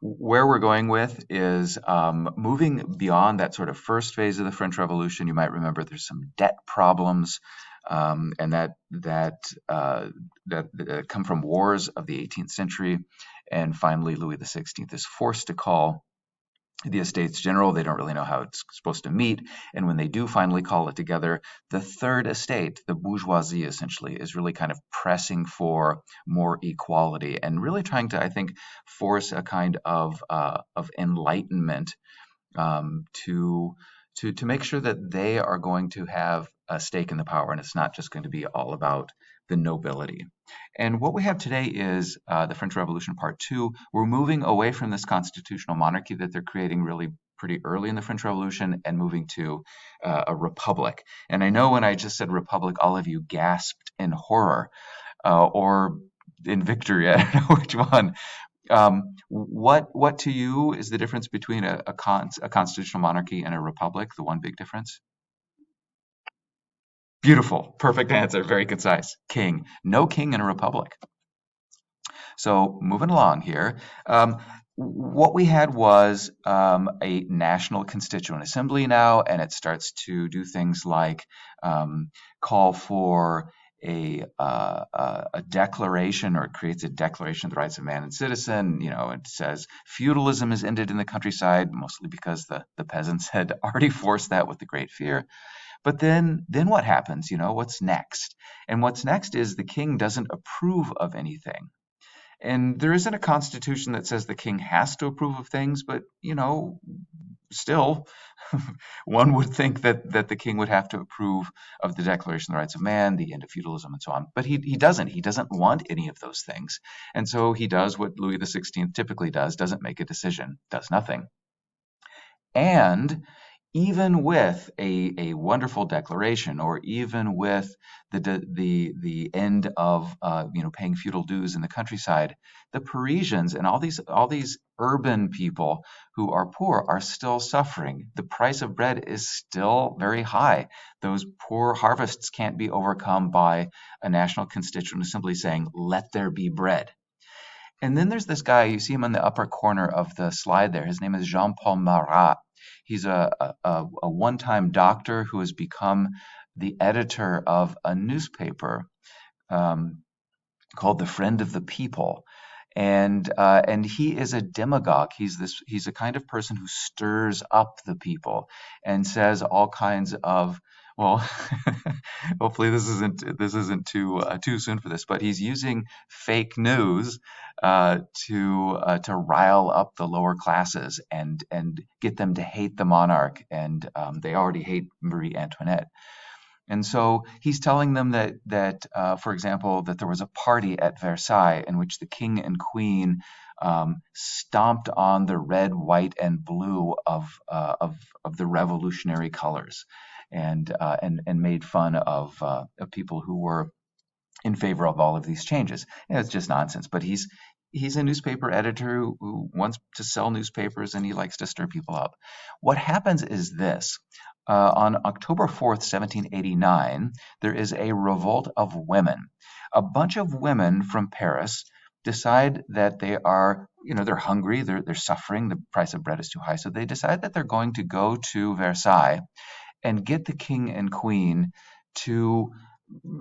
where we're going with is moving beyond that sort of first phase of the French Revolution. You might remember there's some debt problems, and that come from wars of the 18th century. And finally, Louis XVI is forced to call the Estates General. They don't really know how it's supposed to meet. And when they do finally call it together, the third estate, the bourgeoisie essentially, is really kind of pressing for more equality and really trying to, I think, force a kind of enlightenment to to make sure that they are going to have a stake in the power, and it's not just going to be all about the nobility. And what we have today is the French Revolution Part Two. We're moving away from this constitutional monarchy that they're creating really pretty early in the French Revolution and moving to a republic. And I know when I just said republic, all of you gasped in horror or in victory. I don't know which one. What to you is the difference between a constitutional monarchy and a republic? The one big difference? Beautiful, perfect answer, very concise. King, no king in a republic. So moving along here, what we had was a national constituent assembly now, and it starts to do things like call for a declaration, or it creates a declaration of the rights of man and citizen. It says feudalism is ended in the countryside, mostly because the peasants had already forced that with the Great Fear. But then what happens? What's next? And what's next is the king doesn't approve of anything. And there isn't a constitution that says the king has to approve of things, but still, one would think that the king would have to approve of the Declaration of the Rights of Man, the end of feudalism, and so on. But he doesn't. He doesn't want any of those things, and so he does what Louis XVI typically does: doesn't make a decision, does nothing. And even with a wonderful declaration, or even with the end of paying feudal dues in the countryside, the Parisians and all these urban people who are poor are still suffering. The price of bread is still very high. Those poor harvests can't be overcome by a national constituent assembly saying, "Let there be bread." And then there's this guy, you see him in the upper corner of the slide there. His name is Jean-Paul Marat. He's a one-time doctor who has become the editor of a newspaper um, called The Friend of the People. And he is a demagogue. He's a kind of person who stirs up the people and says all kinds of, well, hopefully this isn't too soon for this, but he's using fake news to rile up the lower classes and get them to hate the monarch, and they already hate Marie Antoinette. And so he's telling them that for example, that there was a party at Versailles in which the king and queen stomped on the red, white, and blue of the revolutionary colors, and made fun of people who were in favor of all of these changes. It's just nonsense. But he's a newspaper editor who wants to sell newspapers, and he likes to stir people up. What happens is this. On October 4th, 1789, there is a revolt of women. A bunch of women from Paris decide that they're hungry, they're suffering, the price of bread is too high, so they decide that they're going to go to Versailles and get the king and queen to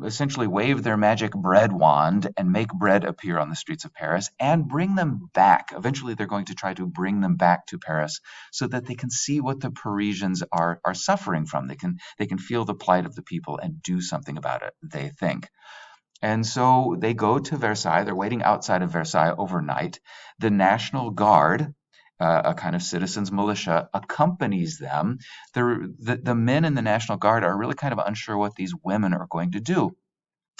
essentially wave their magic bread wand and make bread appear on the streets of Paris and bring them back. Eventually, they're going to try to bring them back to Paris so that they can see what the Parisians are suffering from. They can feel the plight of the people and do something about it, they think. And so they go to Versailles. They're waiting outside of Versailles overnight. The National Guard, a kind of citizens militia, accompanies them. The men in the National Guard are really kind of unsure what these women are going to do.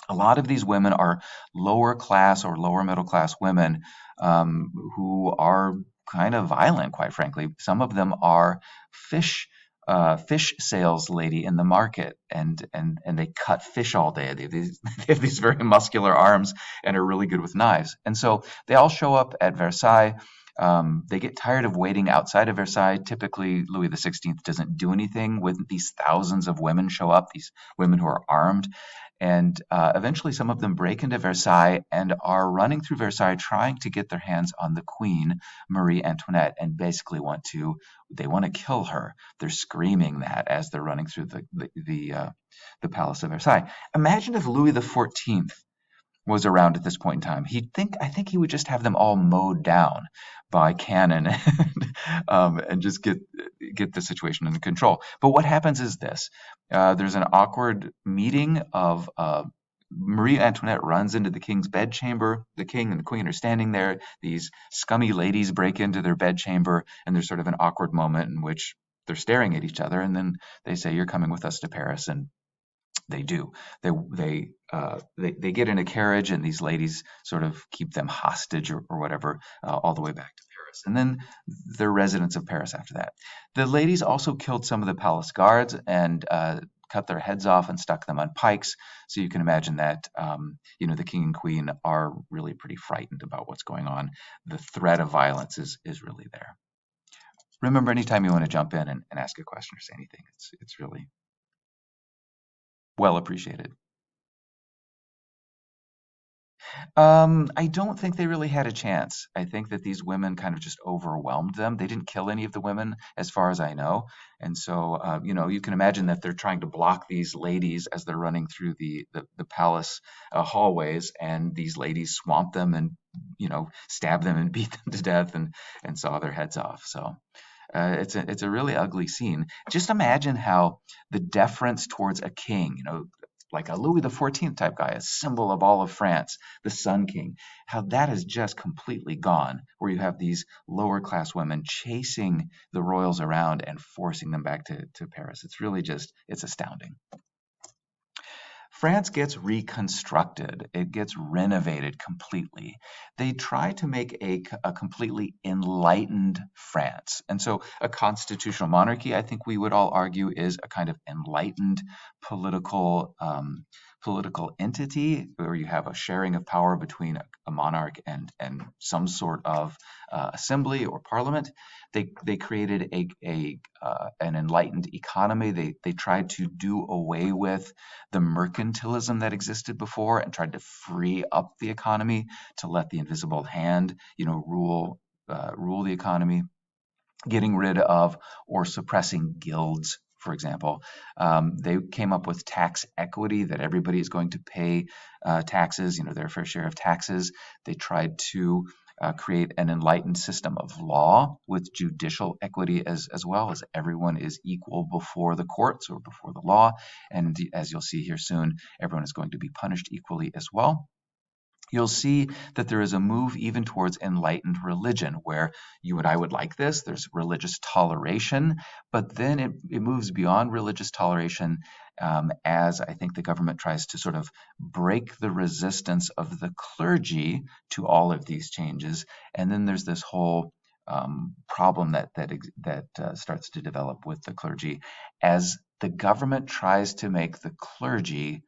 A lot of these women are lower class or lower middle class women who are kind of violent, quite frankly. Some of them are fish sales lady in the market, and they cut fish all day. They have these very muscular arms and are really good with knives. And so they all show up at Versailles. They get tired of waiting outside of Versailles. Typically, Louis XVI doesn't do anything when these thousands of women show up, these women who are armed. And eventually, some of them break into Versailles and are running through Versailles trying to get their hands on the Queen, Marie Antoinette, and basically they want to kill her. They're screaming that as they're running through the Palace of Versailles. Imagine if Louis XIV was around at this point in time. I think he would just have them all mowed down by cannon and just get the situation under control. But what happens is this: there's an awkward meeting of Marie Antoinette runs into the king's bedchamber. The king and the queen are standing there. These scummy ladies break into their bedchamber, and there's sort of an awkward moment in which they're staring at each other, and then they say, "You're coming with us to Paris," and they do. They get in a carriage, and these ladies sort of keep them hostage or whatever, all the way back to Paris. And then they're residents of Paris after that. The ladies also killed some of the palace guards and cut their heads off and stuck them on pikes. So you can imagine that the king and queen are really pretty frightened about what's going on. The threat of violence is really there. Remember, anytime you want to jump in and ask a question or say anything, it's really well appreciated. I don't think they really had a chance. I think that these women kind of just overwhelmed them. They didn't kill any of the women, as far as I know. And so, you can imagine that they're trying to block these ladies as they're running through the palace hallways, and these ladies swamp them and, stab them and beat them to death and saw their heads off. So it's a really ugly scene. Just imagine how the deference towards a king, like a Louis XIV type guy, a symbol of all of France, the Sun King, how that is just completely gone, where you have these lower class women chasing the royals around and forcing them back to Paris. It's really it's astounding. France gets reconstructed. It gets renovated completely. They try to make a completely enlightened France. And so a constitutional monarchy, I think we would all argue, is a kind of enlightened political political entity where you have a sharing of power between a monarch and some sort of assembly or parliament. They created an enlightened economy. They tried to do away with the mercantilism that existed before and tried to free up the economy to let the invisible hand, rule the economy, getting rid of or suppressing guilds, for example. They came up with tax equity, that everybody is going to pay taxes, their fair share of taxes. They tried to create an enlightened system of law with judicial equity as well, as everyone is equal before the courts or before the law. And as you'll see here soon, everyone is going to be punished equally as well. You'll see that there is a move even towards enlightened religion, where you and I would like this. There's religious toleration, but then it moves beyond religious toleration, as I think the government tries to sort of break the resistance of the clergy to all of these changes. And then there's this whole problem that starts to develop with the clergy as the government tries to make the clergy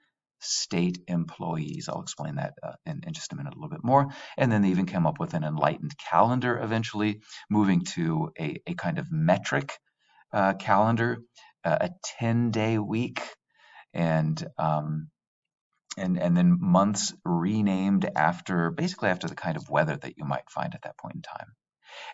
state employees. I'll explain that in just a minute a little bit more. And then they even came up with an enlightened calendar eventually, moving to a kind of metric calendar, a 10-day week, and then months renamed basically after the kind of weather that you might find at that point in time.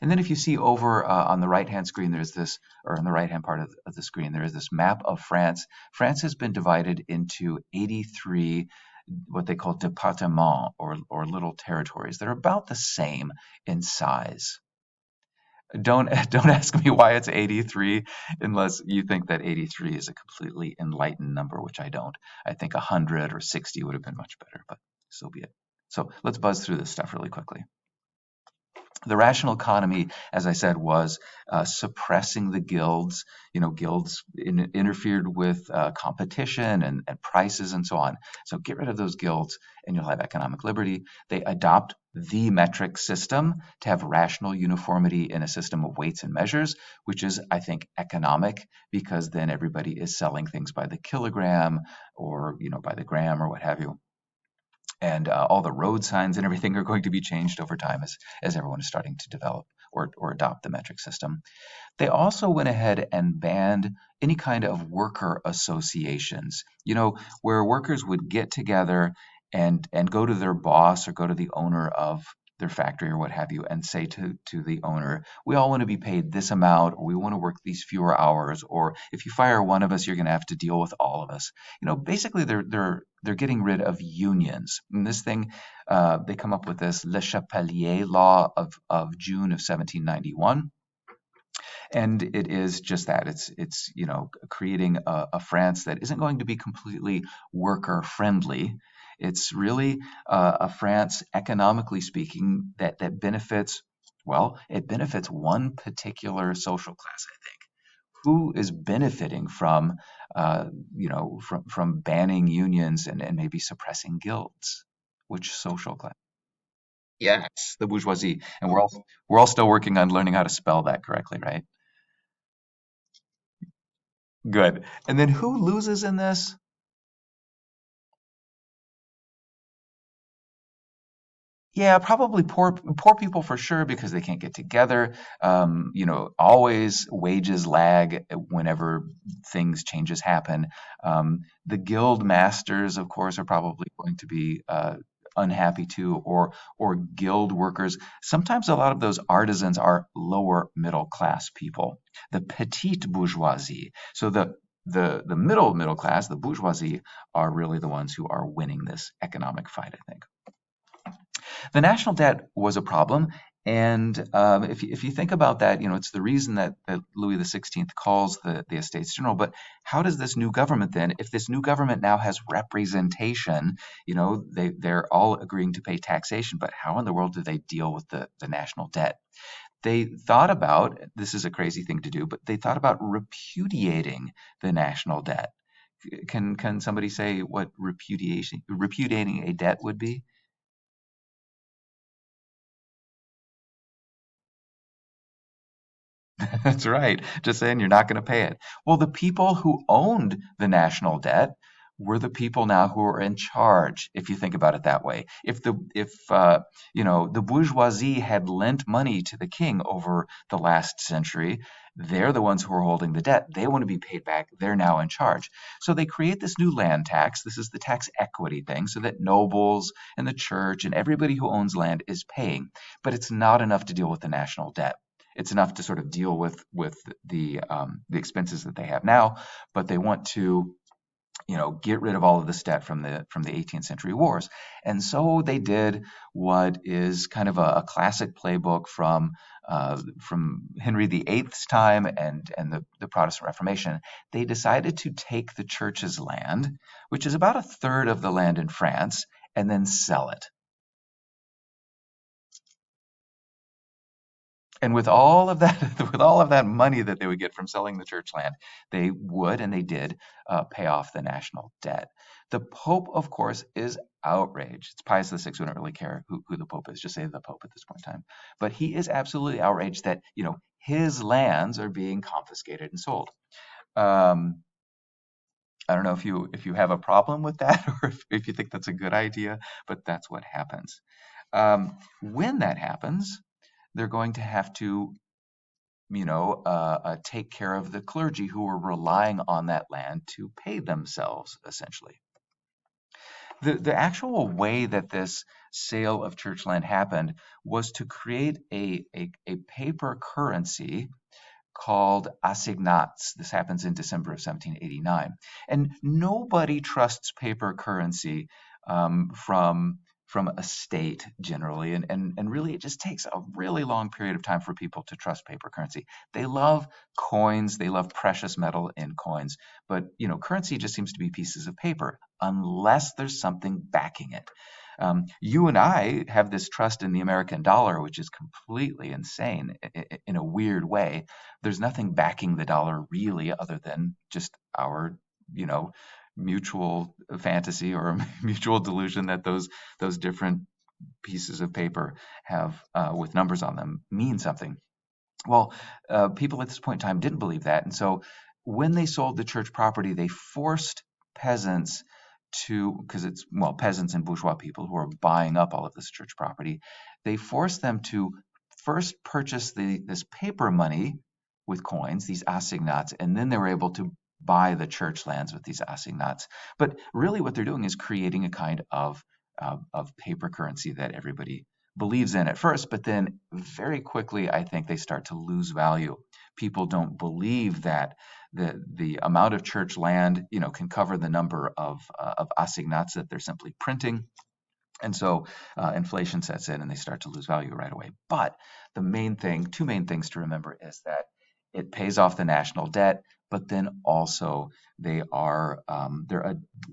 And then if you see over on the right-hand screen, or on the right-hand part of the screen, there is this map of France. France has been divided into 83 what they call départements, or little territories. They're about the same in size. Don't ask me why it's 83 unless you think that 83 is a completely enlightened number, which I don't. I think 100 or 60 would have been much better, but so be it. So let's buzz through this stuff really quickly. The rational economy, as I said, was suppressing the guilds. Guilds interfered with competition and prices and so on. So get rid of those guilds and you'll have economic liberty. They adopt the metric system to have rational uniformity in a system of weights and measures, which is, I think, economic, because then everybody is selling things by the kilogram or by the gram or what have you. And all the road signs and everything are going to be changed over time as everyone is starting to develop or adopt the metric system. They also went ahead and banned any kind of worker associations, where workers would get together and go to their boss or go to the owner of their factory or what have you and say to the owner, we all want to be paid this amount, or we want to work these fewer hours, or if you fire one of us, you're going to have to deal with all of us. Basically they're getting rid of unions. And this thing, they come up with this Le Chapelier law of June of 1791, and it is just that. It's creating a France that isn't going to be completely worker friendly. It's really a France, economically speaking, that benefits. Well, it benefits one particular social class, I think. Who is benefiting from, from banning unions and maybe suppressing guilds? Which social class? Yes, the bourgeoisie, and we're all still working on learning how to spell that correctly, right? Good. And then who loses in this? Yeah, probably poor people for sure because they can't get together. Always wages lag whenever things changes happen. The guild masters, of course, are probably going to be unhappy too, or guild workers. Sometimes a lot of those artisans are lower middle class people, the petite bourgeoisie. So the middle class, the bourgeoisie, are really the ones who are winning this economic fight, I think. The national debt was a problem. And if you think about that, it's the reason that Louis XVI calls the Estates General. But how does this new government then, if this new government now has representation, they're all agreeing to pay taxation, but how in the world do they deal with the national debt? They thought about, this is a crazy thing to do, but they thought about repudiating the national debt. Can somebody say what repudiating a debt would be? That's right. Just saying you're not going to pay it. Well, the people who owned the national debt were the people now who are in charge, if you think about it that way. If the bourgeoisie had lent money to the king over the last century, they're the ones who are holding the debt. They want to be paid back. They're now in charge. So they create this new land tax. This is the tax equity thing, so that nobles and the church and everybody who owns land is paying. But it's not enough to deal with the national debt. It's enough to sort of deal with the expenses that they have now, but they want to get rid of all of this debt from the 18th century wars. And so they did what is kind of a classic playbook from Henry VIII's time and the Protestant Reformation. They decided to take the church's land, which is about a third of the land in France, and then sell it. And with all of that, with all of that money that they would get from selling the church land, they would and they did pay off the national debt. The Pope, of course, is outraged. It's Pius VI. We don't really care who the Pope is. Just say the Pope at this point in time. But he is absolutely outraged that his lands are being confiscated and sold. Um, I don't know if you have a problem with that or if you think that's a good idea, but that's what happens. When that happens, they're going to have to take care of the clergy who were relying on that land to pay themselves, essentially. The actual way that this sale of church land happened was to create a paper currency called assignats. This happens in December of 1789. And nobody trusts paper currency from a state generally. And really, it just takes a really long period of time for people to trust paper currency. They love coins, they love precious metal in coins, but currency just seems to be pieces of paper unless there's something backing it. You and I have this trust in the American dollar, which is completely insane in a weird way. There's nothing backing the dollar really other than just our, you know, mutual fantasy or mutual delusion that those different pieces of paper have with numbers on them mean something. Well, people at this point in time didn't believe that, and so when they sold the church property, they forced peasants to, because it's, well, peasants and bourgeois people who are buying up all of this church property, they forced them to first purchased this paper money with coins, these assignats, and then they were able to buy the church lands with these assignats. But really, what they're doing is creating a kind of paper currency that everybody believes in at first, but then very quickly, I think they start to lose value. People don't believe that the amount of church land, can cover the number of assignats that they're simply printing. And so inflation sets in and they start to lose value right away. But the main thing, two main things to remember is that it pays off the national debt, but then also they are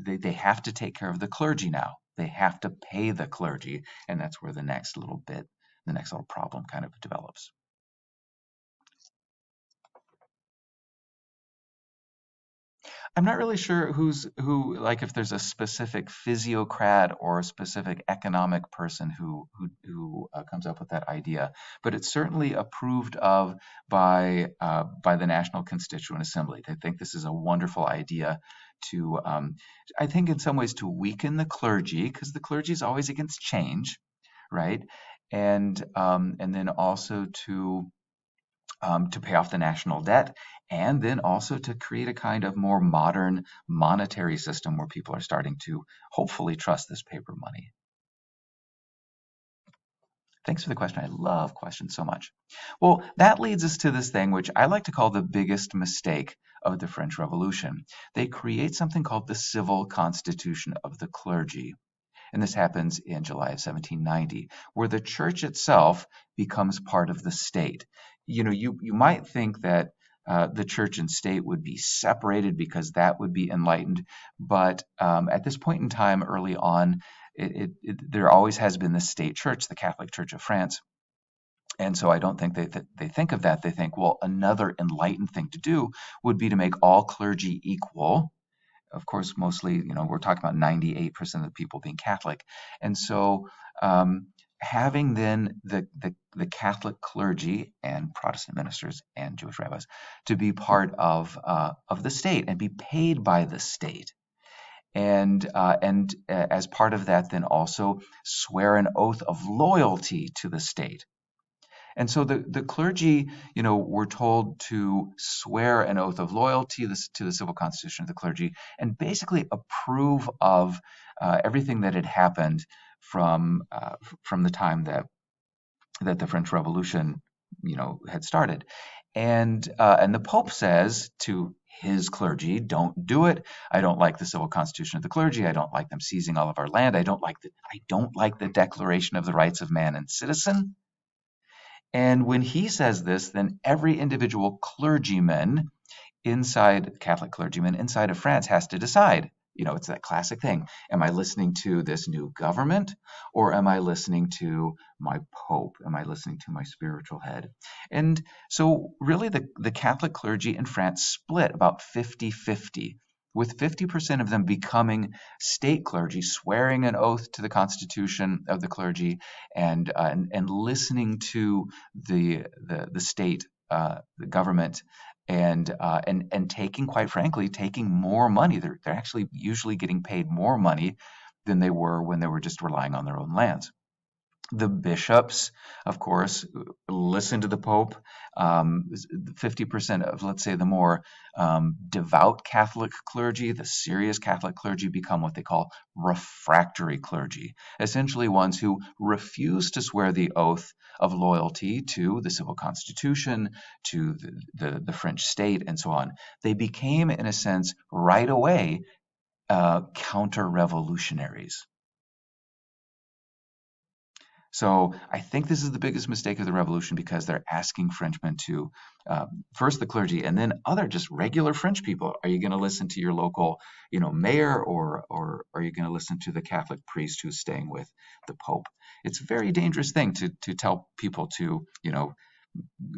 they have to take care of the clergy now. They have to pay the clergy, and that's where the next little problem kind of develops. I'm not really sure like if there's a specific physiocrat or a specific economic person who comes up with that idea, but it's certainly approved of by the National Constituent Assembly. They think this is a wonderful idea to, I think, in some ways to weaken the clergy because the clergy is always against change, right? And then also to pay off the national debt, and then also to create a kind of more modern monetary system where people are starting to hopefully trust this paper money. Thanks for the question. I love questions so much. Well, that leads us to this thing which I like to call the biggest mistake of the French Revolution. They create something called the civil constitution of the clergy. And this happens in July of 1790, where the church itself becomes part of the state. You might think that the church and state would be separated because that would be enlightened, but at this point in time, early on, there always has been the state church, the Catholic Church of France. And so I don't think they think of that. They think, well, another enlightened thing to do would be to make all clergy equal. Of course, mostly, we're talking about 98% of the people being Catholic. And so having then the Catholic clergy and Protestant ministers and Jewish rabbis to be part of the state and be paid by the state. And as part of that, then also swear an oath of loyalty to the state. And so the clergy, were told to swear an oath of loyalty to the civil constitution of the clergy and basically approve of everything that had happened from the time that the French Revolution, had started. And the Pope says to his clergy, don't do it. I don't like the civil constitution of the clergy. I don't like them seizing all of our land. I don't like the Declaration of the Rights of Man and Citizen. And when he says this, then every individual Catholic clergyman inside of France has to decide. It's that classic thing. Am I listening to this new government or am I listening to my Pope? Am I listening to my spiritual head? And so really the Catholic clergy in France split about 50-50, with 50% of them becoming state clergy, swearing an oath to the constitution of the clergy and listening to the state, the government, and taking, quite frankly, taking more money. They're actually usually getting paid more money than they were when they were just relying on their own lands. The bishops, of course, listen to the Pope. 50% of, let's say, the more devout Catholic clergy, the serious Catholic clergy, become what they call refractory clergy, essentially ones who refuse to swear the oath of loyalty to the civil constitution, to the French state, and so on. They became, in a sense, right away, counter-revolutionaries. So I think this is the biggest mistake of the revolution because they're asking Frenchmen to, first the clergy and then other just regular French people. Are you going to listen to your local, mayor, or are you going to listen to the Catholic priest who's staying with the Pope? It's a very dangerous thing to tell people to,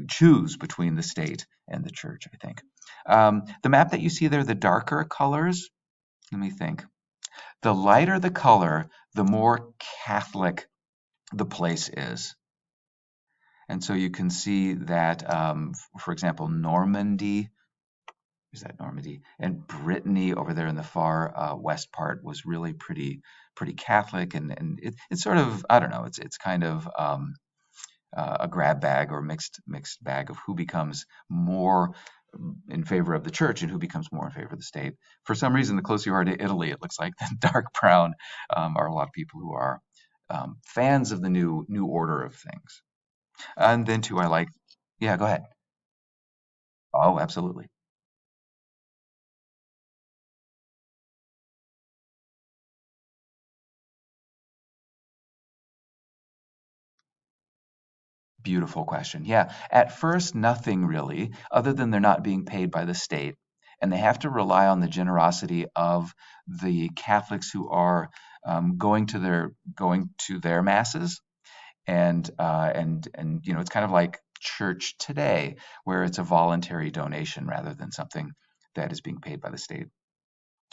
choose between the state and the church, I think. The map that you see there, the darker colors, let me think. The lighter the color, the more Catholic the place is. And so you can see that, for example, Normandy, is that Normandy? And Brittany over there in the far west part was really pretty Catholic, and it's sort of, I don't know, it's kind of a grab bag or mixed bag of who becomes more in favor of the church and who becomes more in favor of the state. For some reason, the closer you are to Italy, it looks like the dark brown are a lot of people who are fans of the new order of things. And then too, I like, yeah, go ahead. Oh, absolutely. Beautiful question. Yeah. At first, nothing really, other than they're not being paid by the state. And they have to rely on the generosity of the Catholics who are going to their masses. And it's kind of like church today, where it's a voluntary donation rather than something that is being paid by the state.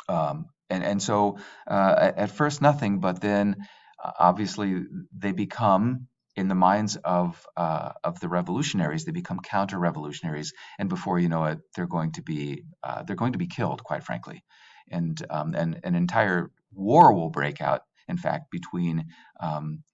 And so at first nothing, but then obviously they become in the minds of the revolutionaries, they become counter-revolutionaries, and before you know it, they're going to be killed, quite frankly, and an entire war will break out. In fact, between um,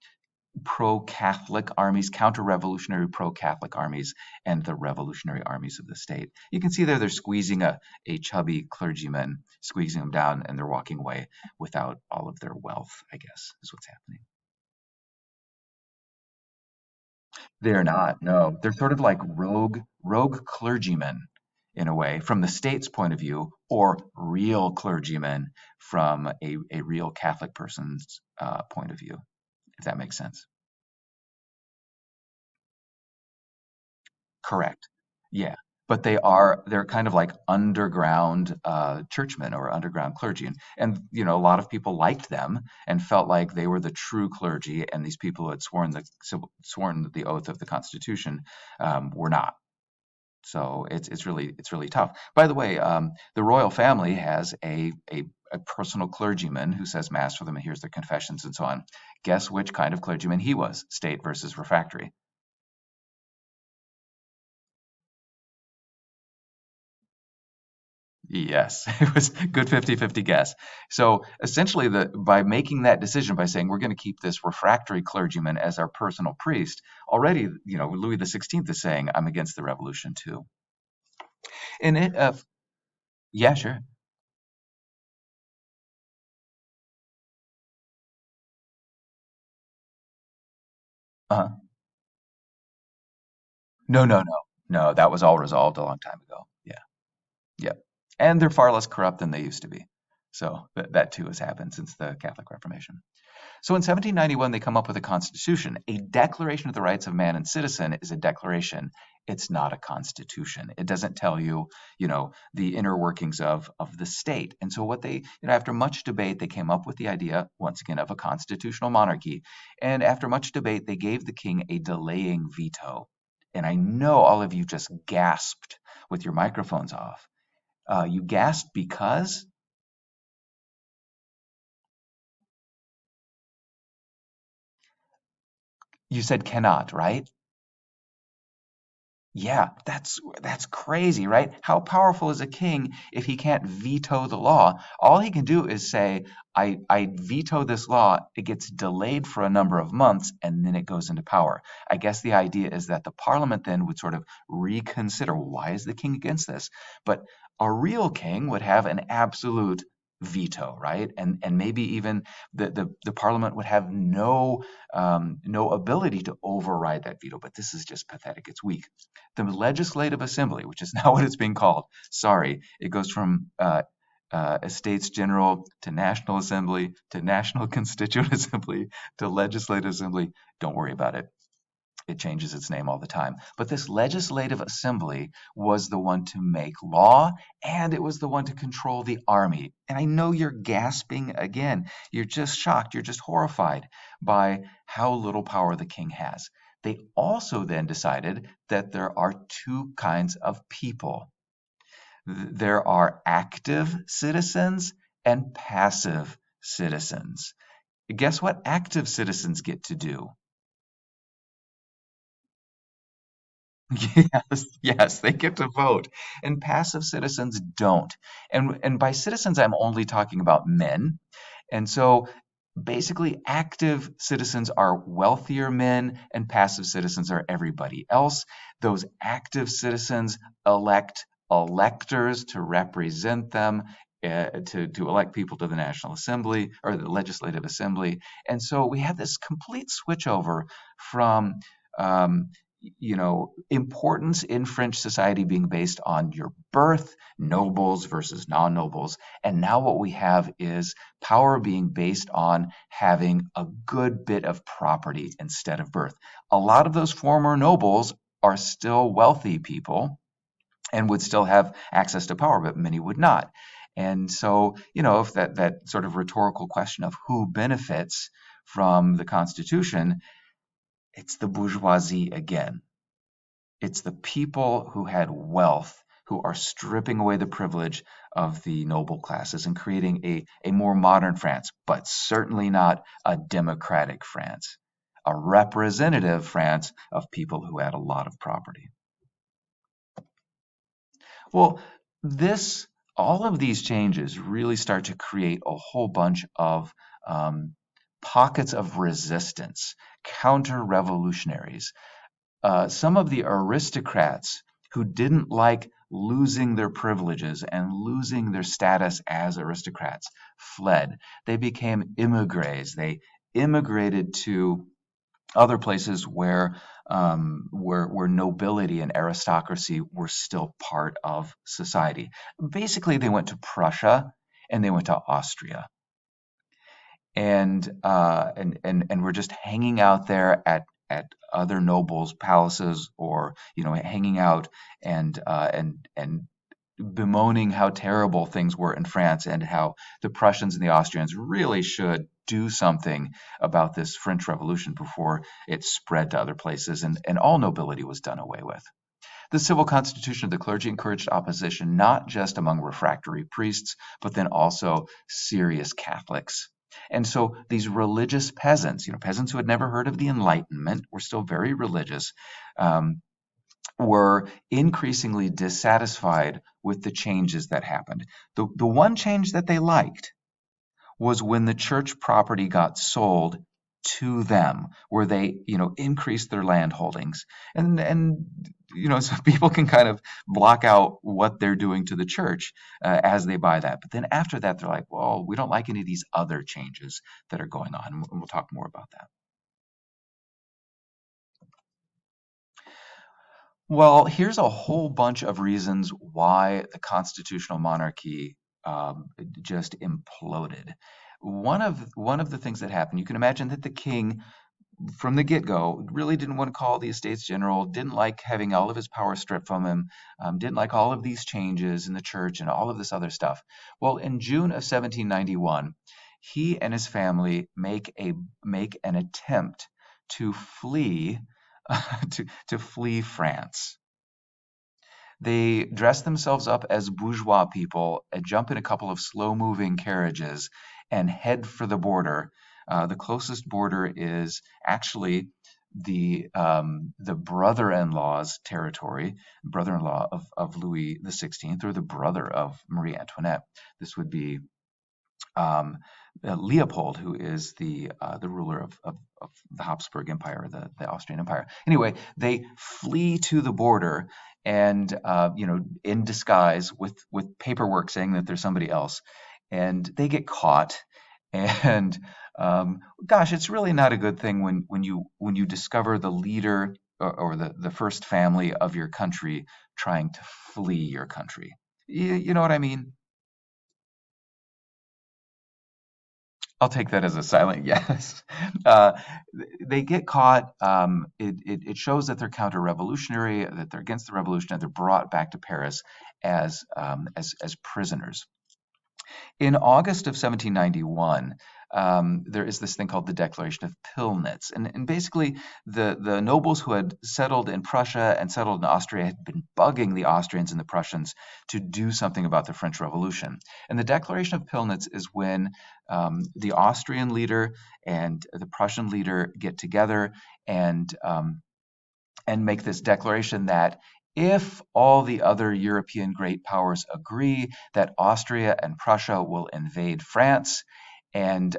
pro-Catholic armies, counter-revolutionary pro-Catholic armies, and the revolutionary armies of the state. You can see there they're squeezing a chubby clergyman, squeezing him down, and they're walking away without all of their wealth, I guess, is what's happening. They're not, no. They're sort of like rogue clergymen in a way, from the state's point of view, or real clergymen from a real Catholic person's point of view, if that makes sense. Correct. Yeah. But they're kind of like underground churchmen or underground clergy. And a lot of people liked them and felt like they were the true clergy, and these people who had sworn the oath of the Constitution were not. So it's really tough. By the way, the royal family has a personal clergyman who says mass for them and hears their confessions and so on. Guess which kind of clergyman he was? State versus refractory. Yes, it was a good 50-50 guess. So essentially, by making that decision, by saying we're going to keep this refractory clergyman as our personal priest, already, Louis XVI is saying, I'm against the revolution too. And yeah, sure. Uh-huh. No, no, no, no. That was all resolved a long time ago. Yeah, yeah. And they're far less corrupt than they used to be. So that too has happened since the Catholic Reformation. So in 1791, they come up with a constitution. A declaration of the rights of man and citizen is a declaration. It's not a constitution. It doesn't tell you, the inner workings of the state. And so after much debate, they came up with the idea, once again, of a constitutional monarchy. And after much debate, they gave the king a delaying veto. And I know all of you just gasped with your microphones off. You gasped because you said cannot, right? Yeah, that's crazy, right? How powerful is a king if he can't veto the law? All he can do is say, I veto this law. It gets delayed for a number of months and then it goes into power. I guess the idea is that the parliament then would sort of reconsider, why is the king against this? But a real king would have an absolute veto, right? And maybe even the parliament would have no ability to override that veto. But this is just pathetic. It's weak. The Legislative Assembly, which is now what it's being called. Sorry, it goes from Estates General to National Assembly to National Constituent Assembly to Legislative Assembly. Don't worry about it. It changes its name all the time. But this Legislative Assembly was the one to make law, and it was the one to control the army. And I know you're gasping again. You're just shocked. You're just horrified by how little power the king has. They also then decided that there are two kinds of people. There are active citizens and passive citizens. Guess what active citizens get to do? Yes, yes, they get to vote, and passive citizens don't. And by citizens, I'm only talking about men. And so Basically, active citizens are wealthier men and passive citizens are everybody else. Those active citizens elect electors to represent them, to elect people to the National Assembly or the Legislative Assembly. And so we have this complete switchover from um, importance in French society being based on your birth, nobles versus non-nobles. And now what we have is power being based on having a good bit of property instead of birth. A lot of those former nobles are still wealthy people and would still have access to power, but many would not. And so, if that sort of rhetorical question of who benefits from the Constitution, it's the bourgeoisie again. It's the people who had wealth who are stripping away the privilege of the noble classes and creating a more modern France, but certainly not a democratic France, a representative France of people who had a lot of property. Well, this all of these changes really start to create a whole bunch of um, pockets of resistance, counter-revolutionaries. Some of the aristocrats who didn't like losing their privileges and losing their status as aristocrats fled. They became immigrés. They immigrated to other places where nobility and aristocracy were still part of society. Basically, they went to Prussia and they went to Austria, and we're just hanging out there at other nobles' palaces, or hanging out and bemoaning how terrible things were in France and how the Prussians and the Austrians really should do something about this French Revolution before it spread to other places, and all nobility was done away with. The civil constitution of the clergy encouraged opposition not just among refractory priests, but then also serious Catholics. And so these religious peasants, peasants who had never heard of the Enlightenment, were still very religious, um, were increasingly dissatisfied with the changes that happened. The one change that they liked was when the church property got sold to them, where they, increased their land holdings. And so people can kind of block out what they're doing to the church as they buy that. But then after that, they're like, well, we don't like any of these other changes that are going on. And we'll talk more about that. Well, here's a whole bunch of reasons why the constitutional monarchy just imploded. One of the things that happened, you can imagine that the king, from the get-go, really didn't want to call the Estates General, didn't like having all of his power stripped from him, didn't like all of these changes in the church and all of this other stuff. Well, in June of 1791, he and his family make an attempt to flee to flee France. They dress themselves up as bourgeois people, jump in a couple of slow-moving carriages, and head for the border. The closest border is actually the brother-in-law's territory, brother-in-law of Louis XVI, or the brother of Marie Antoinette. This would be um, Leopold, who is the ruler of the Habsburg Empire, the Austrian Empire. Anyway, they flee to the border, and in disguise with paperwork saying that there's somebody else, and they get caught. And gosh, it's really not a good thing when you discover the leader, or the first family of your country trying to flee your country. You know what I mean? I'll take that as a silent yes. Uh, they get caught. It shows that they're counter-revolutionary, that they're against the revolution, and they're brought back to Paris as prisoners. In August of 1791, there is this thing called the Declaration of Pillnitz. And basically, the nobles who had settled in Prussia and settled in Austria had been bugging the Austrians and the Prussians to do something about the French Revolution. And the Declaration of Pillnitz is when the Austrian leader and the Prussian leader get together and make this declaration that if all the other European great powers agree that Austria and Prussia will invade France, and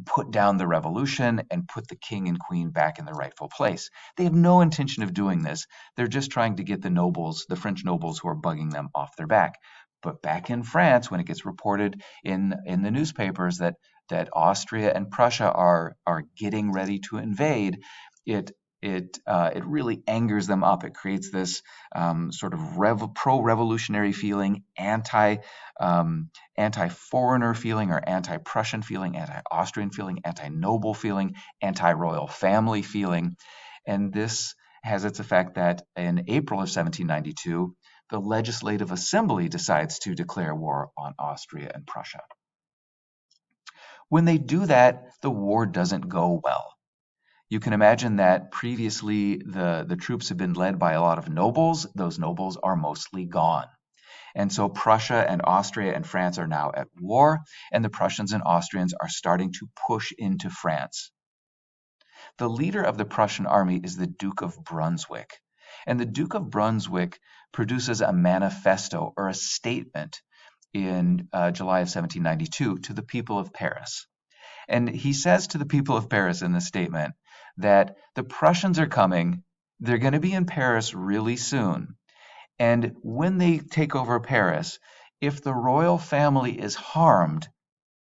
put down the revolution and put the king and queen back in their rightful place. They have no intention of doing this. They're just trying to get the nobles, the French nobles who are bugging them, off their back. But back in France, when it gets reported in the newspapers that Austria and Prussia are getting ready to invade, it it really angers them up. It creates this sort of pro-revolutionary feeling, um, anti-foreigner feeling, or anti-Prussian feeling, anti-Austrian feeling, anti-noble feeling, anti-royal family feeling, and this has its effect that in April of 1792, the Legislative Assembly decides to declare war on Austria and Prussia. When they do that, the war doesn't go well. You can imagine that previously the troops have been led by a lot of nobles. Those nobles are mostly gone. And so Prussia and Austria and France are now at war, and the Prussians and Austrians are starting to push into France. The leader of the Prussian army is the Duke of Brunswick. And the Duke of Brunswick produces a manifesto, or a statement, in July of 1792 to the people of Paris. And he says to the people of Paris in this statement that the Prussians are coming, they're going to be in Paris really soon. And when they take over Paris, if the royal family is harmed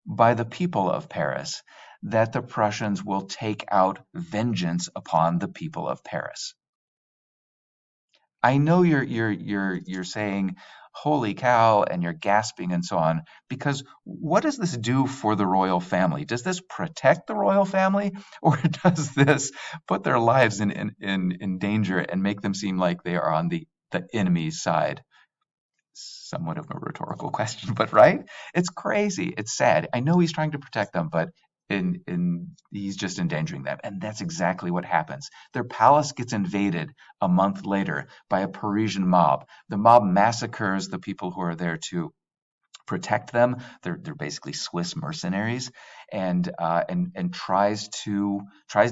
by the people of Paris, that the Prussians will take out vengeance upon the people of Paris. I know you're saying, "Holy cow," and you're gasping and so on, because what does this do for the royal family? Does this protect the royal family, or does this put their lives in danger and make them seem like they are on the enemy's side? Somewhat of a rhetorical question, but right? It's crazy. It's sad. I know he's trying to protect them, but in he's just endangering them. And that's exactly what happens. Their palace gets invaded a month later by a Parisian mob. The mob massacres the people who are there to protect them. They're basically Swiss mercenaries, and tries to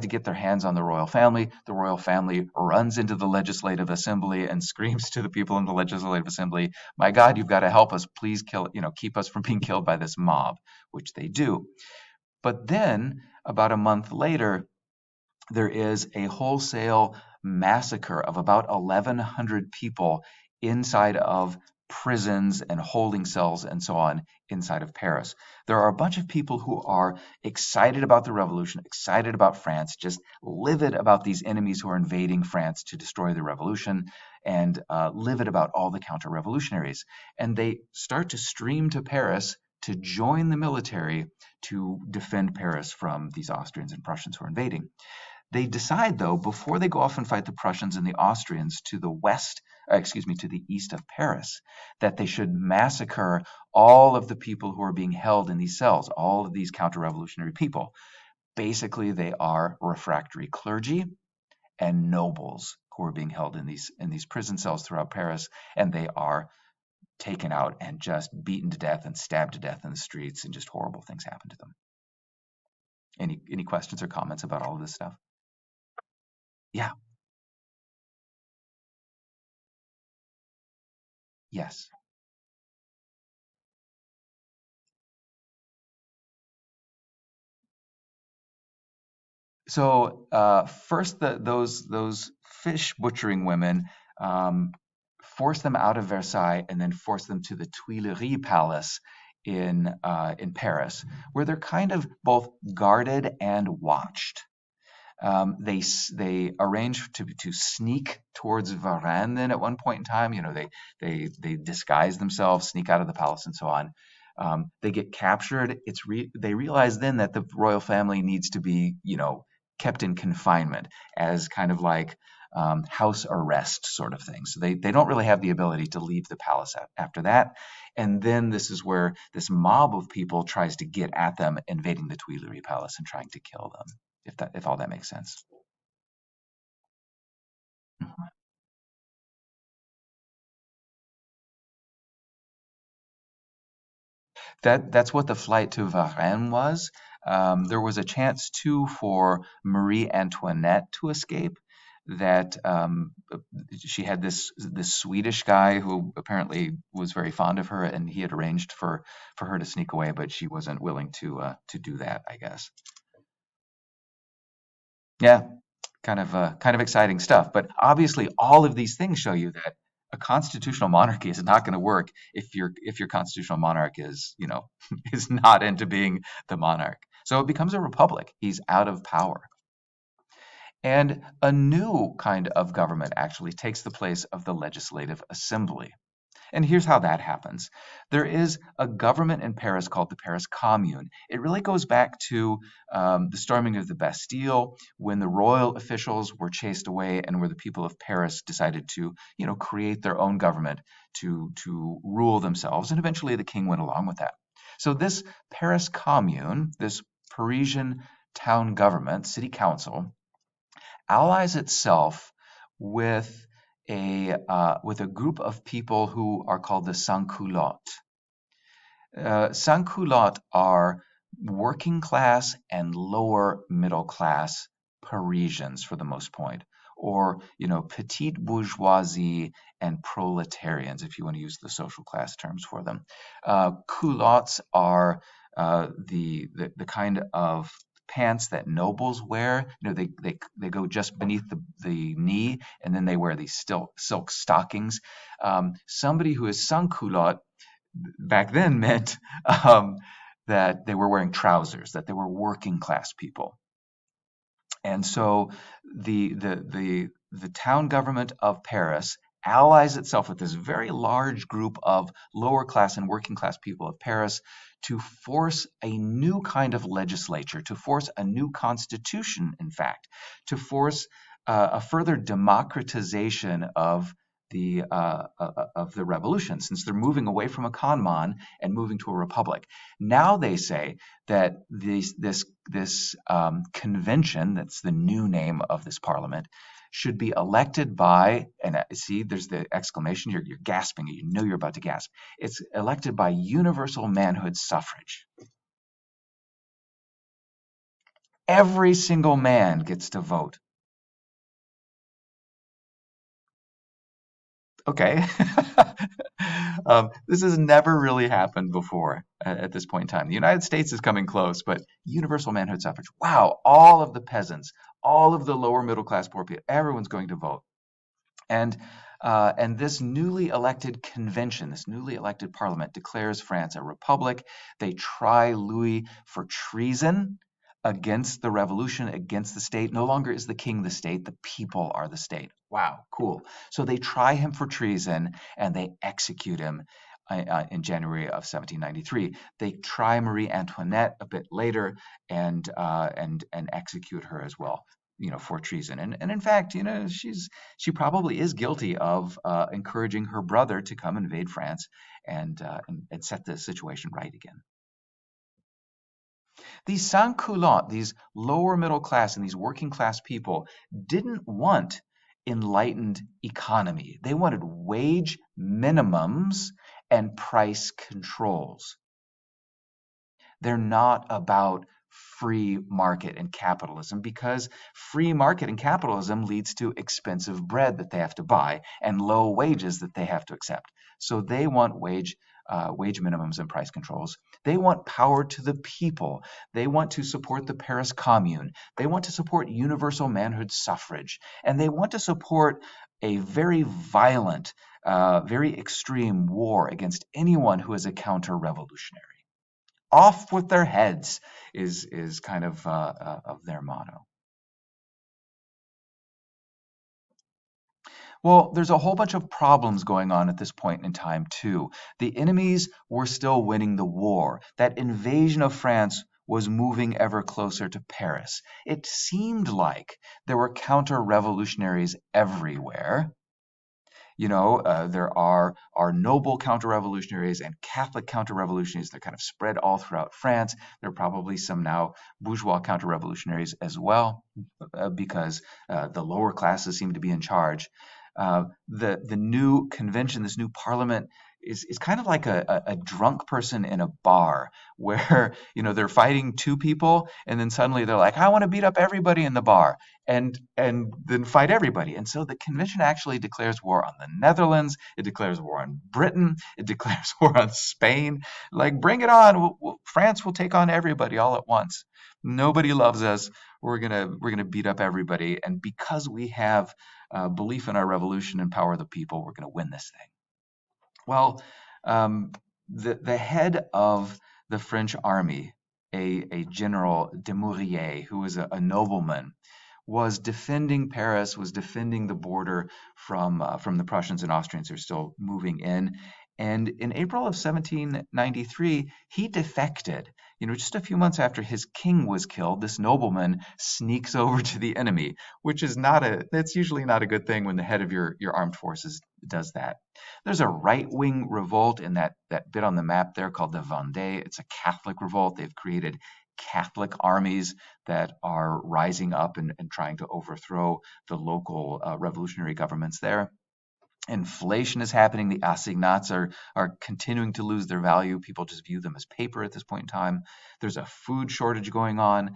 get their hands on the royal family. The royal family runs into the legislative assembly and screams to the people in the legislative assembly, "My God, you've got to help us! Please keep us from being killed by this mob," which they do. But then, about a month later, there is a wholesale massacre of about 1,100 people inside of prisons and holding cells and so on inside of Paris. There are a bunch of people who are excited about the revolution, excited about France, just livid about these enemies who are invading France to destroy the revolution, and livid about all the counter-revolutionaries. And they start to stream to Paris to join the military to defend Paris from these Austrians and Prussians who are invading. They decide, though, before they go off and fight the Prussians and the Austrians to the west, to the east of Paris, that they should massacre all of the people who are being held in these cells, all of these counter-revolutionary people. Basically, they are refractory clergy and nobles who are being held in these prison cells throughout Paris, and they are taken out and just beaten to death and stabbed to death in the streets, and just horrible things happen to them. Any questions or comments about all of this stuff? Yeah. Yes. So first, those fish butchering women um, force them out of Versailles and then force them to the Tuileries Palace in Paris, where they're kind of both guarded and watched. They arrange to sneak towards Varennes. Then at one point in time, they disguise themselves, sneak out of the palace, and so on. They get captured. They realize then that the royal family needs to be kept in confinement as kind of like house arrest sort of thing. So they don't really have the ability to leave the palace after that. And then this is where this mob of people tries to get at them, invading the Tuileries Palace and trying to kill them. If all that makes sense. That's what the flight to Varennes was. There was a chance too for Marie Antoinette to escape. that she had this Swedish guy who apparently was very fond of her, and he had arranged for her to sneak away, but she wasn't willing to do that, I guess. Yeah, kind of exciting stuff. But obviously, all of these things show you that a constitutional monarchy is not going to work if your constitutional monarch is, is not into being the monarch. So it becomes a republic. He's out of power. And a new kind of government actually takes the place of the legislative assembly. And here's how that happens. There is a government in Paris called the Paris Commune. It really goes back to the storming of the Bastille, when the royal officials were chased away, and where the people of Paris decided to, create their own government to rule themselves. And eventually the king went along with that. So this Paris Commune, this Parisian town government, city council, allies itself with a group of people who are called the sans-culottes. Sans-culottes are working class and lower middle class Parisians for the most point, or petite bourgeoisie and proletarians, if you want to use the social class terms for them. Culottes are the kind of pants that nobles wear. They go just beneath the knee, and then they wear these silk stockings. Somebody who is sans culotte back then meant that they were wearing trousers, that they were working class people. And so the town government of Paris allies itself with this very large group of lower class and working class people of Paris to force a new kind of legislature, to force a new constitution, in fact, to force a further democratization of the revolution, since they're moving away from a Kanman and moving to a republic. Now they say that this convention, that's the new name of this parliament, should be elected by, and see, there's the exclamation, you're gasping, you know you're about to gasp. It's elected by universal manhood suffrage. Every single man gets to vote. Okay. This has never really happened before at this point in time. The United States is coming close, but universal manhood suffrage. Wow, all of the peasants, all of the lower middle class poor people, everyone's going to vote. And this newly elected convention, this newly elected parliament, declares France a republic. They try Louis for treason against the revolution, against the state. No longer is the king the state, the people are the state. Wow, cool. So they try him for treason and they execute him in January of 1793. They try Marie Antoinette a bit later and execute her as well, for treason. And in fact, she probably is guilty of encouraging her brother to come invade France and set the situation right again. These sans-culottes, these lower middle class and these working class people, didn't want enlightened economy. They wanted wage minimums and price controls. They're not about free market and capitalism, because free market and capitalism leads to expensive bread that they have to buy and low wages that they have to accept. So they want wage minimums and price controls. They want power to the people. They want to support the Paris Commune. They want to support universal manhood suffrage. And they want to support a very violent, very extreme war against anyone who is a counter-revolutionary. Off with their heads is kind of their motto. Well, there's a whole bunch of problems going on at this point in time, too. The enemies were still winning the war. That invasion of France was moving ever closer to Paris. It seemed like there were counter-revolutionaries everywhere. There are noble counter-revolutionaries and Catholic counter-revolutionaries that kind of spread all throughout France. There are probably some now bourgeois counter-revolutionaries as well, because the lower classes seem to be in charge. The new convention, this new parliament, is kind of like a drunk person in a bar where they're fighting two people and then suddenly they're like, I want to beat up everybody in the bar and then fight everybody. And so the convention actually declares war on the Netherlands, it declares war on Britain, it declares war on Spain. Like, bring it on. France will take on everybody all at once. Nobody loves us. We're gonna beat up everybody, and because we have belief in our revolution and power of the people, we're gonna win this thing. Well, um, the head of the French army, a general Dumouriez, who was a nobleman, was defending Paris, was defending the border from the Prussians and Austrians who are still moving in. And in April of 1793, he defected. Just a few months after his king was killed, this nobleman sneaks over to the enemy, which is that's usually not a good thing when the head of your armed forces does that. There's a right-wing revolt in that bit on the map there called the Vendée. It's a Catholic revolt. They've created Catholic armies that are rising up and trying to overthrow the local revolutionary governments there. Inflation is happening. The assignats are continuing to lose their value. People just view them as paper at this point in time. There's a food shortage going on.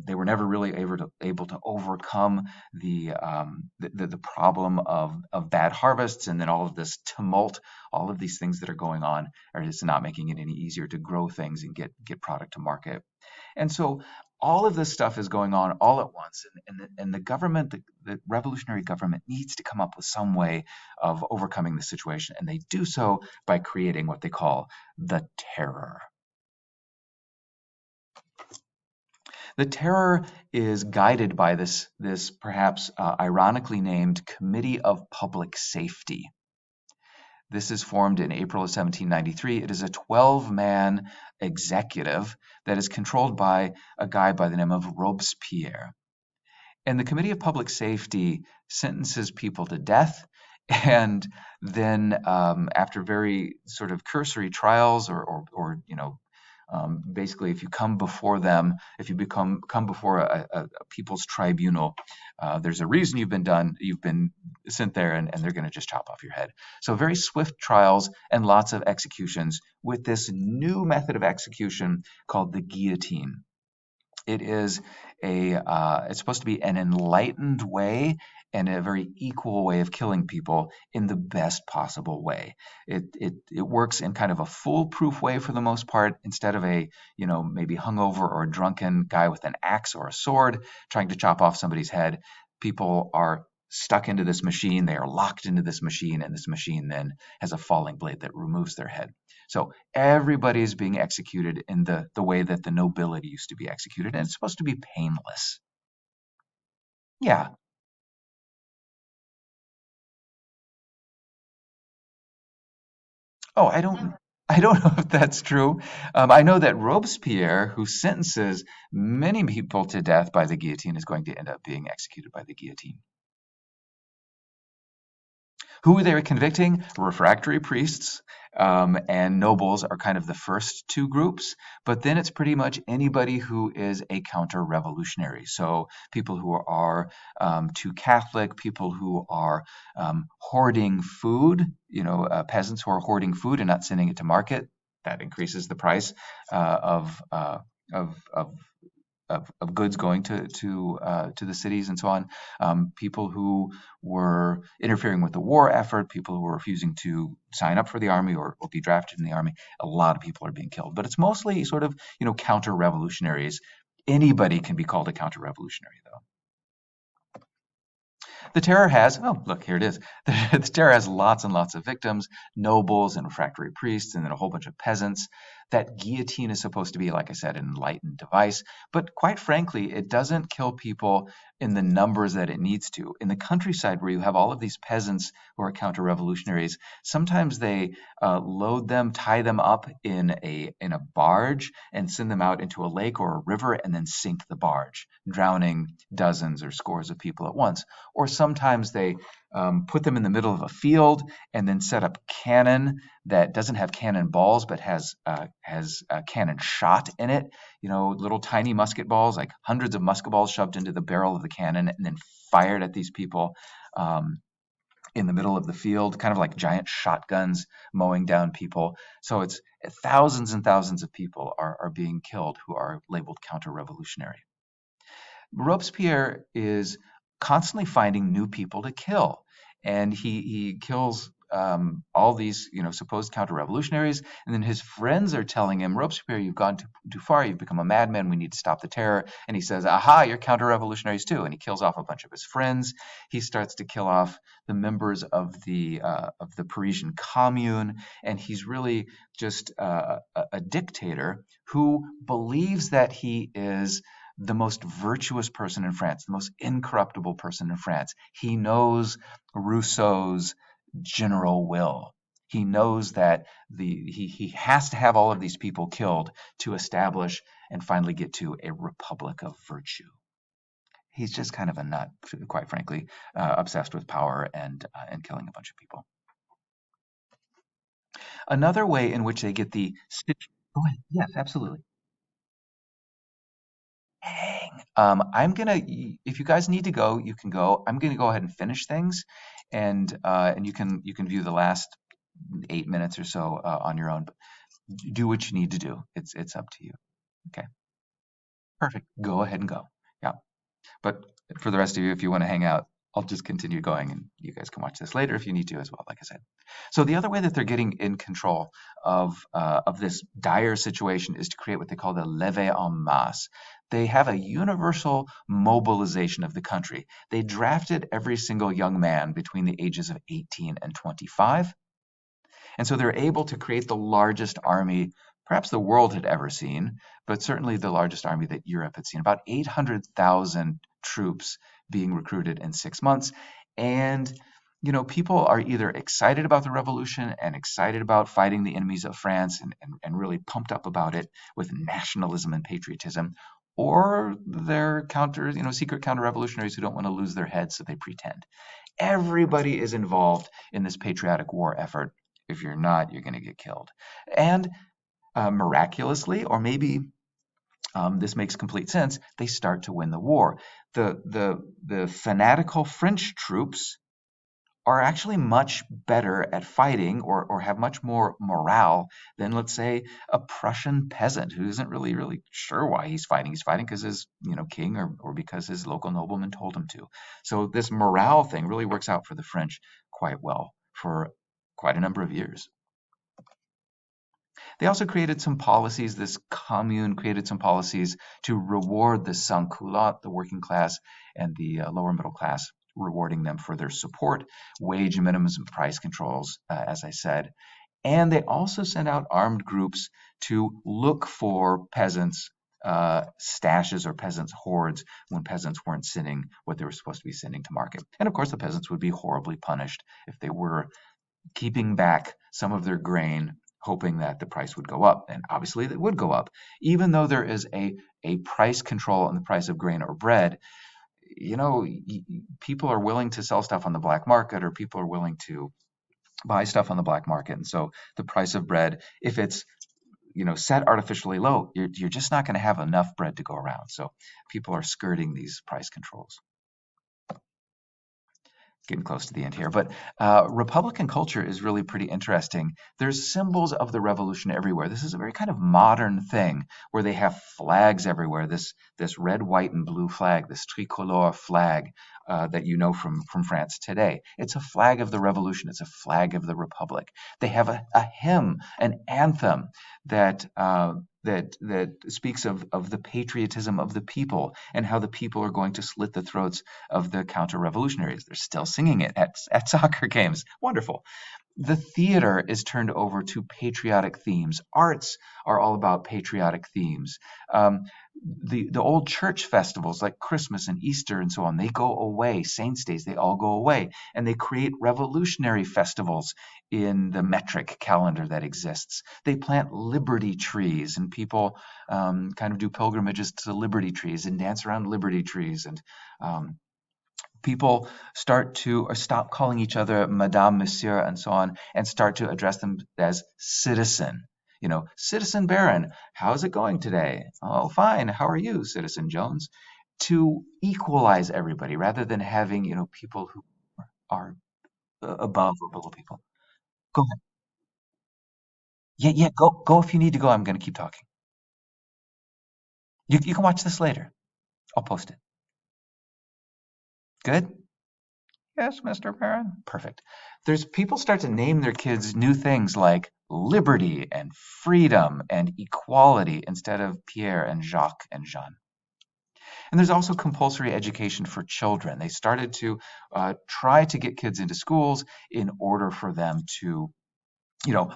They were never really able to overcome the problem of bad harvests, and then all of this tumult, all of these things that are going on are just not making it any easier to grow things and get product to market. And so all of this stuff is going on all at once, and the government, the revolutionary government, needs to come up with some way of overcoming the situation, and they do so by creating what they call the terror. The terror is guided by this perhaps ironically named Committee of Public Safety. This is formed in April of 1793. It is a 12-man executive that is controlled by a guy by the name of Robespierre. And the Committee of Public Safety sentences people to death. And then, after very sort of cursory trials, basically, if you come before them, if you come before a people's tribunal, there's a reason you've been sent there, and they're going to just chop off your head. So very swift trials and lots of executions with this new method of execution called the guillotine. It is it's supposed to be an enlightened way and a very equal way of killing people in the best possible way. It works in kind of a foolproof way for the most part, instead of a maybe hungover or a drunken guy with an axe or a sword trying to chop off somebody's head. People are stuck into this machine, they are locked into this machine, and this machine then has a falling blade that removes their head. So everybody is being executed in the way that the nobility used to be executed, and it's supposed to be painless. Yeah. Oh, I don't know if that's true. I know that Robespierre, who sentences many people to death by the guillotine, is going to end up being executed by the guillotine. Who they were convicting? Refractory priests and nobles are kind of the first two groups, but then it's pretty much anybody who is a counter-revolutionary. So people who are too Catholic, people who are hoarding food, peasants who are hoarding food and not sending it to market. That increases the price of of goods going to the cities and so on. People who were interfering with the war effort, people who were refusing to sign up for the army or be drafted in the army. A lot of people are being killed, but it's mostly sort of counter revolutionaries. Anybody can be called a counter revolutionary, though. The terror has, oh, look, here it is. The terror has lots and lots of victims, nobles and refractory priests, and then a whole bunch of peasants. That guillotine is supposed to be, like I said, an enlightened device. But quite frankly, it doesn't kill people in the numbers that it needs to. In the countryside, where you have all of these peasants who are counter revolutionaries, sometimes they load them, tie them up in a barge, and send them out into a lake or a river, and then sink the barge, drowning dozens or scores of people at once. Or sometimes they put them in the middle of a field and then set up cannon that doesn't have cannon balls but has cannon shot in it. Little tiny musket balls, like hundreds of musket balls shoved into the barrel of the cannon and then fired at these people. Um, in the middle of the field, kind of like giant shotguns mowing down people. So it's thousands and thousands of people are being killed who are labeled counter-revolutionary. Robespierre is constantly finding new people to kill, and he kills all these supposed counter-revolutionaries, and then his friends are telling him, Robespierre, you've gone too far, you've become a madman, we need to stop the terror. And he says, aha, you're counter-revolutionaries too, and he kills off a bunch of his friends. He starts to kill off the members of the Parisian Commune, and he's really just a dictator who believes that he is the most virtuous person in France, the most incorruptible person in France. He knows Rousseau's general will. He knows that he has to have all of these people killed to establish and finally get to a republic of virtue. He's just kind of a nut, quite frankly, obsessed with power and killing a bunch of people. Another way in which they get the go ahead. Yes, absolutely. Dang. If you guys need to go, you can go. I'm gonna go ahead and finish things, and you can view the last 8 minutes or so on your own. But do what you need to do. It's up to you. Okay, perfect. Go ahead and go. Yeah. But for the rest of you, if you want to hang out, I'll just continue going, and you guys can watch this later if you need to as well. Like I said. So the other way that they're getting in control of this dire situation is to create what they call the levée en masse. They have a universal mobilization of the country. They drafted every single young man between the ages of 18 and 25. And so they're able to create the largest army perhaps the world had ever seen, but certainly the largest army that Europe had seen. About 800,000 troops being recruited in 6 months. And people are either excited about the revolution and excited about fighting the enemies of France and really pumped up about it with nationalism and patriotism, or they're secret counter-revolutionaries who don't want to lose their heads, so they pretend. Everybody is involved in this patriotic war effort. If you're not, you're going to get killed. And miraculously, or maybe this makes complete sense, they start to win the war. The fanatical French troops are actually much better at fighting or have much more morale than, let's say, a Prussian peasant who isn't really sure why he's fighting. He's fighting because his king or because his local nobleman told him to. So this morale thing really works out for the French quite well for quite a number of years. They also created some policies. This commune created some policies to reward the sans-culottes, the working class and the lower middle class, rewarding them for their support, wage minimums and price controls, as I said. And they also sent out armed groups to look for peasants' stashes or peasants' hoards when peasants weren't sending what they were supposed to be sending to market. And of course, the peasants would be horribly punished if they were keeping back some of their grain, hoping that the price would go up. And obviously, it would go up. Even though there is a price control on the price of grain or bread, people are willing to sell stuff on the black market, or people are willing to buy stuff on the black market. And so the price of bread, if it's set artificially low, you're just not going to have enough bread to go around. So people are skirting these price controls. Getting close to the end here, but Republican culture is really pretty interesting. There's symbols of the revolution everywhere. This is a very kind of modern thing where they have flags everywhere. This red, white, and blue flag, this tricolore flag that you know from France today. It's a flag of the revolution. It's a flag of the republic. They have a hymn, an anthem that speaks of the patriotism of the people and how the people are going to slit the throats of the counter-revolutionaries. They're still singing it at soccer games. Wonderful. The theater is turned over to patriotic themes. Arts are all about patriotic themes. The old church festivals like Christmas and Easter and so on, they go away. Saints' days, they all go away. And they create revolutionary festivals in the metric calendar that exists. They plant liberty trees, and people kind of do pilgrimages to liberty trees and dance around liberty trees. And people start to or stop calling each other Madame, Monsieur, and so on, and start to address them as citizen. Citizen Baron, how's it going today? Oh, fine. How are you, Citizen Jones? To equalize everybody rather than having, people who are above or below people. Go ahead. Yeah, yeah, go if you need to go. I'm going to keep talking. You can watch this later. I'll post it. Good? Yes, Mr. Barron. Perfect. There's people start to name their kids new things like liberty and freedom and equality instead of Pierre and Jacques and Jean. And there's also compulsory education for children. They started to try to get kids into schools in order for them to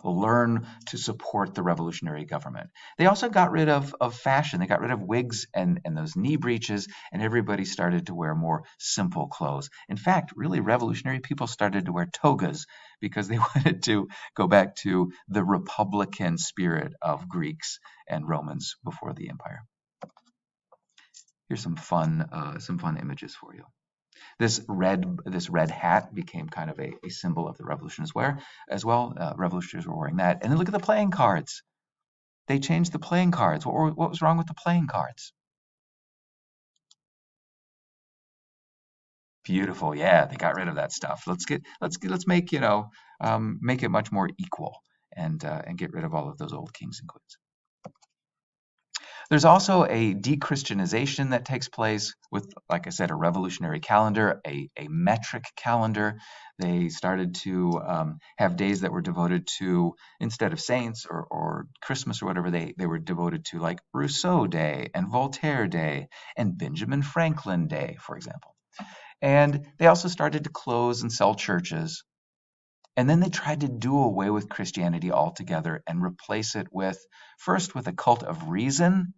learn to support the revolutionary government. They also got rid of fashion. They got rid of wigs and those knee breeches, and everybody started to wear more simple clothes. In fact, really revolutionary people started to wear togas because they wanted to go back to the republican spirit of Greeks and Romans before the empire. Here's some fun images for you. This red hat became kind of a symbol of the revolution as well. Revolutionaries were wearing that. And then look at the playing cards. They changed the playing cards. What was wrong with the playing cards? Beautiful. Yeah, they got rid of that stuff. Let's make it much more equal and get rid of all of those old kings and queens. There's also a de-Christianization that takes place with, like I said, a revolutionary calendar, a metric calendar. They started to have days that were devoted to, instead of saints or Christmas or whatever, they were devoted to like Rousseau Day and Voltaire Day and Benjamin Franklin Day, for example. And they also started to close and sell churches. And then they tried to do away with Christianity altogether and replace it first with a cult of reason,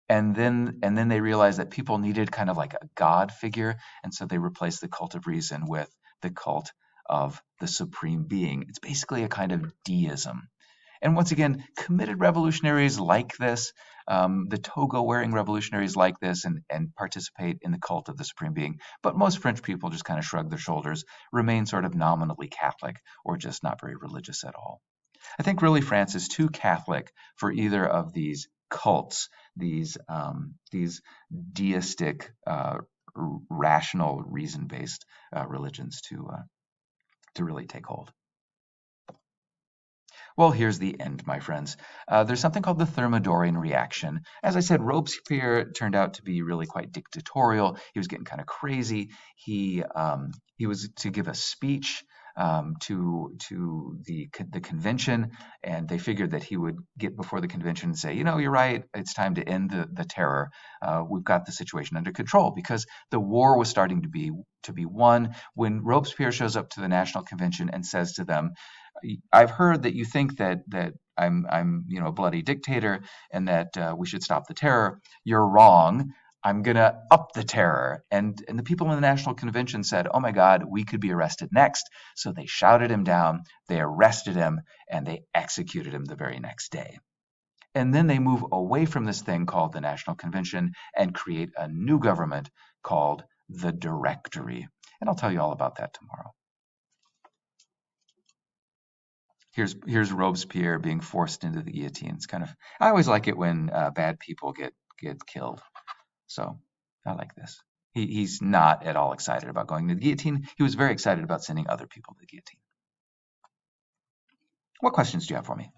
and then they realized that people needed kind of like a god figure, and so they replaced the cult of reason with the cult of the supreme being. It's basically a kind of deism. And once again, committed revolutionaries like this, the toga wearing revolutionaries like this, and participate in the cult of the supreme being. But most French people just kind of shrug their shoulders, remain sort of nominally Catholic, or just not very religious at all. I think really France is too Catholic for either of these cults, these deistic, rational, reason-based religions to really take hold. Well, here's the end, my friends. There's something called the Thermidorian reaction. As I said, Robespierre turned out to be really quite dictatorial. He was getting kind of crazy. He was to give a speech to the convention, and they figured that he would get before the convention and say, you're right, it's time to end the terror. We've got the situation under control because the war was starting to be won. When Robespierre shows up to the National Convention and says to them, I've heard that you think that I'm a bloody dictator and that we should stop the terror. You're wrong. I'm gonna up the terror. And the people in the National Convention said, "Oh my God, we could be arrested next." So they shouted him down, they arrested him, and they executed him the very next day. And then they move away from this thing called the National Convention and create a new government called the Directory. And I'll tell you all about that tomorrow. Here's Robespierre being forced into the guillotine. It's kind of I always like it when bad people get killed. So I like this. He's not at all excited about going to the guillotine. He was very excited about sending other people to the guillotine. What questions do you have for me?